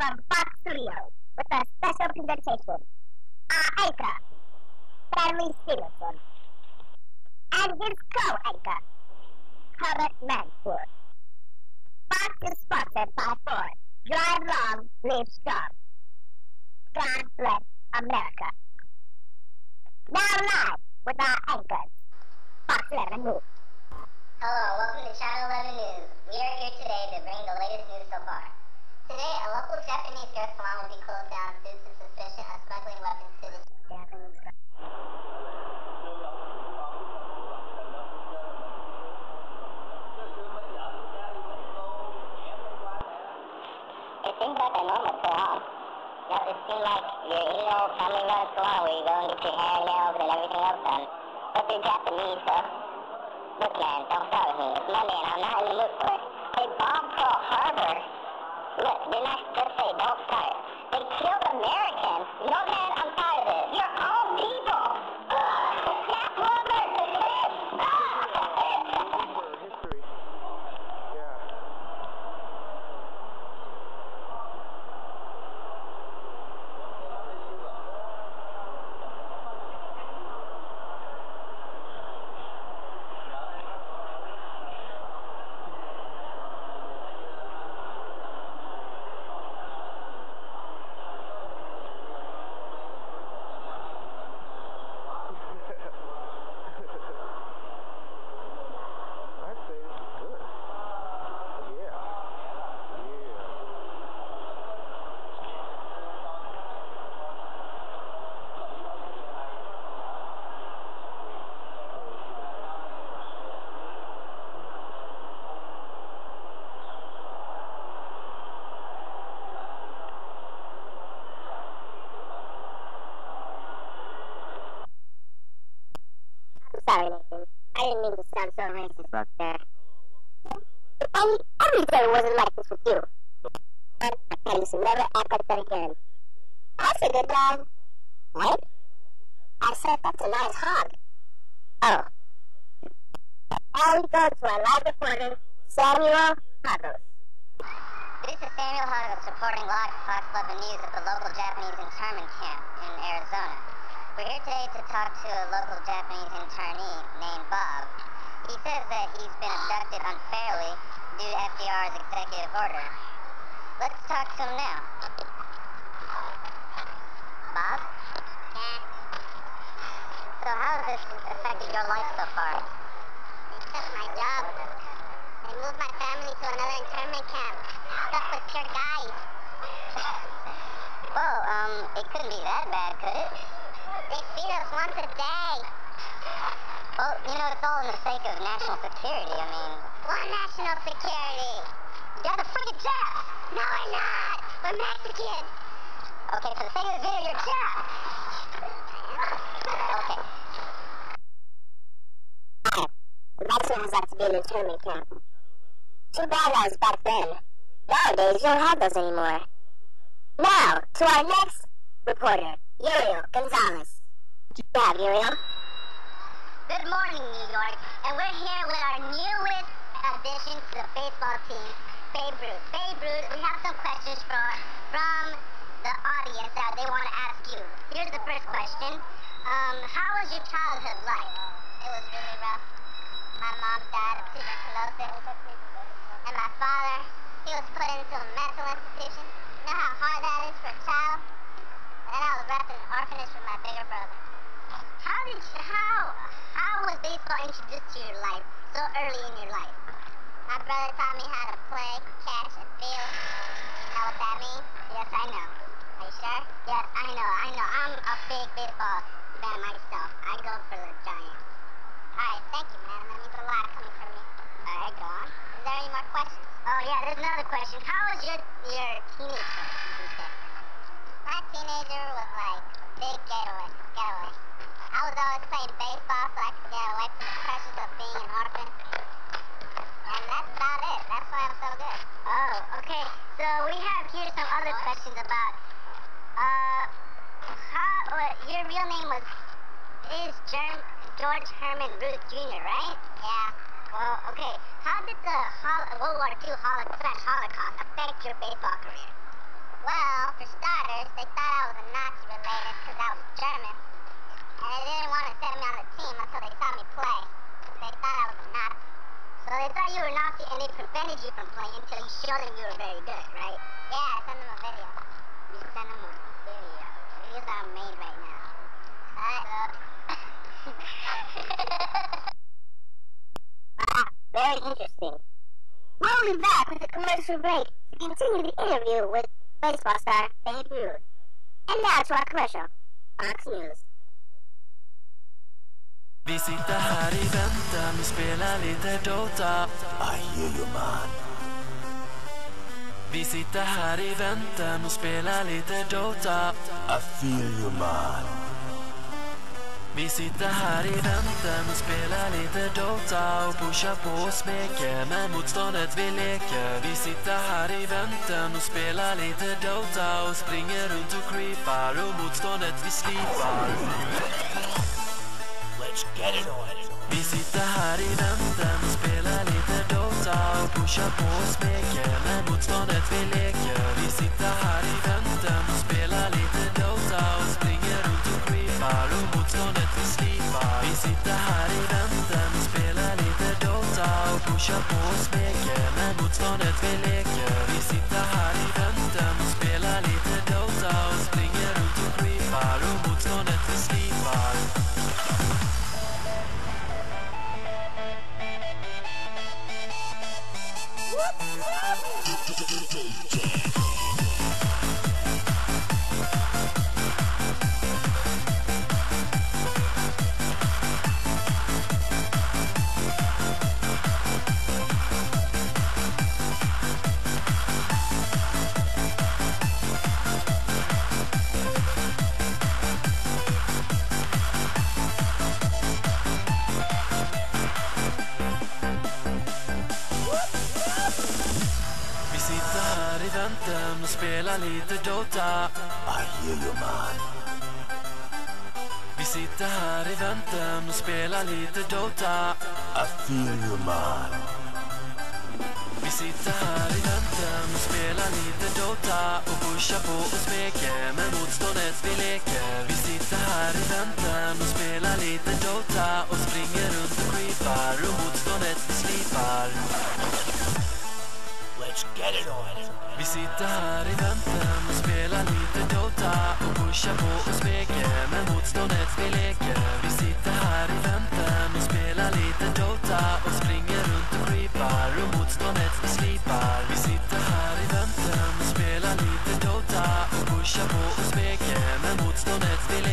from Fox Studios with a special presentation. Anchor, Stanley Stevenson, and his co-anchor, Herbert Mansfield. Fox is sponsored by Ford. Drive long, live strong. God bless America. Now live with our anchors, Fox 11 News. Hello, welcome to Channel 11 News. We are here today to bring the latest news so far. Today, a local Japanese hair salon will be closed down due to suspicion of smuggling weapons to the Japanese government. It seems like a normal salon. Does it seem like your old family-run salon where you go and get your hair, nails, and everything else done? But they're Japanese, so... Look, man, don't start with me. It's Monday and I'm not in the mood for it. They bombed Pearl Harbor. Look, didn't I just say don't start? They killed Americans. You know, man, I'm tired of it. Your own people. Snap Robert. History. Yeah. Sorry, Nathan. I didn't mean to sound so racist back there. If only every day wasn't like this with you. And I promise you never act like that again. That's a good dog. What? I said that's a nice hog. Oh. Now we go to our live reporter, Samuel Hagos. This is Samuel Hagos reporting live for Fox 11 News at the local Japanese internment camp in Arizona. We're here today to talk to a local Japanese internee named Bob. He says that he's been abducted unfairly due to FDR's executive order. Let's talk to him now. Bob? Yeah? So how has this affected your life so far? They took my job. They moved my family to another internment camp. Stuck with pure guys. Well, it couldn't be that bad, could it? They feed us once a day. Well, you know, it's all in the sake of national security, I mean... What national security? You're the freaking Jap! No, we're not! We're Mexican! Okay, for the sake of the video, you're Jap! Okay. Mexico was like to be an internment camp. Too bad that was back then. Nowadays, you don't have those anymore. Now, to our next reporter, Uriel Gonzalez. Yeah, Uriel. Good morning, New York, and we're here with our newest addition to the baseball team, Babe Ruth. Babe Ruth, we have some questions from the audience that they want to ask you. Here's the first question. How was your childhood life? It was really rough. My mom died of tuberculosis, and my father, he was put into a mental institution. You know how hard that is for a child? And then I was left in an orphanage with my bigger brother. How was baseball introduced to your life so early in your life? My brother taught me how to play, catch, and field. You know what that means? Yes, I know. Are you sure? Yes, I know. I'm a big baseball fan myself. I go for the Giants. Alright, thank you, man. That means a lot coming from you. Alright, go on. Is there any more questions? Oh, yeah, there's another question. How was your teenager, would you say? My teenager was like big getaway. I was always playing baseball so I could get away from the pressures of being an orphan. And that's about it. That's why I'm so good. Oh, okay. So we have here some other questions about, your real name is George Herman Ruth Jr., right? Yeah. Well, okay. How did the World War II Holocaust affect your baseball career? Well, for starters, they thought I was a Nazi related because I was German. And they didn't want to send me on the team until they saw me play. They thought I was a Nazi. So they thought you were a Nazi and they prevented you from playing until you showed them you were very good, right? Yeah, send them a video. You send them a video. Videos are made right now. Alright, Wow, very interesting. We'll be back with a commercial break to continue the interview with baseball star Babe Ruth. And now to our commercial, Fox News. Vi sitter här i väntan och spelar lite Dota. I hear you, man. Vi sitter här i väntan och spelar lite Dota. I feel you, man. Vi sitter här i väntan och spelar lite Dota och pushar på och smeker, men motståndet vi leker. Vi sitter här i väntan och spelar lite Dota och springer runt och creepar och motståndet vi slipar. Let's get it on. Vi sitter här i väntan och spelar lite Dota och pushar på och smeker, men motståndet vi leker. Vi sitter här i väntan och spelar lite Dota och springer runt och creepar och motståndet vi slipar. Vi sitter här i väntan och spelar lite Dota och pushar på och smeker, men motståndet vi leker. Vi sitter här i väntan och spelar lite Dota och springer runt och creepar och motståndet vi slipar. Och spela lite Dota. I hear you, man. Vi sitter här i väntan och spelar lite Dota. I feel you, man. Vi sitter här i väntan och spelar lite Dota och pushar på och smeker, men motståndet vi leker. Vi sitter här i väntan och spelar lite Dota och springer runt och creepar och motståndet vi slipar. Let's get it on. Vi sitter här i väntan och spelar lite Dota och pushar på och smeker, men motståndet vi leker. Vi sitter här i väntan och spelar lite Dota och springer runt och creepar och motståndet vi slipar. Vi sitter här i väntan och spelar lite Dota och pushar på och smeker, men motståndet vi leker.